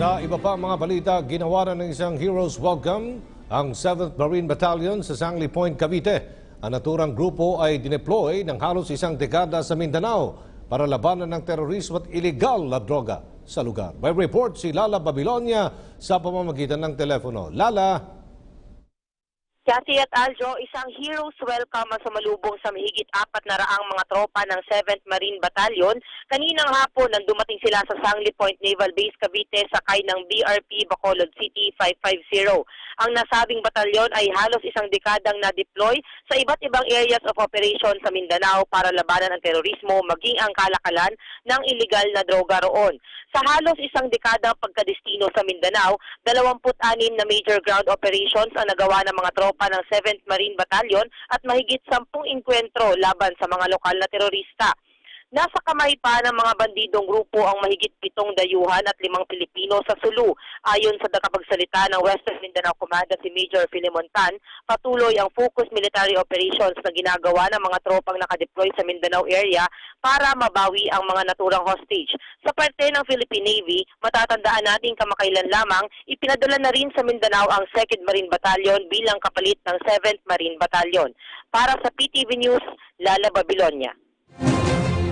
Sa iba pa mga balita, ginawa na ng isang Heroes Welcome ang 7th Marine Battalion sa Sangley Point, Cavite. Ang naturang grupo ay dineploy ng halos isang dekada sa Mindanao para labanan ng terorismo at iligal na droga sa lugar. May report si Lala Babilonia sa pamamagitan ng telepono. Lala. Cathy at Aljo, isang hero's welcome ang sumalubong sa mahigit 400 mga tropa ng 7th Marine Battalion. Kaninang hapon nang dumating sila sa Sangley Point Naval Base, Cavite, sakay ng BRP Bacolod City 550. Ang nasabing batalyon ay halos isang dekadang na-deploy sa iba't ibang areas of operation sa Mindanao para labanan ang terorismo maging ang kalakalan ng iligal na droga roon. Sa halos isang dekadang pagkadestino sa Mindanao, 26 na major ground operations ang nagawa ng mga tropa ng 7th Marine Battalion at mahigit 10 inkwentro laban sa mga lokal na terorista. Nasa kamay pa ng mga bandidong grupo ang mahigit 7 dayuhan at 5 Pilipino sa Sulu. Ayon sa nakapagsalita ng Western Mindanao Command si Major Philemon Tan, patuloy ang focus military operations na ginagawa ng mga tropang nakadeploy sa Mindanao area para mabawi ang mga naturang hostage. Sa parte ng Philippine Navy, matatandaan natin kamakailan lamang, ipinadala na rin sa Mindanao ang 2nd Marine Battalion bilang kapalit ng 7th Marine Battalion. Para sa PTV News, Lala Babilonia.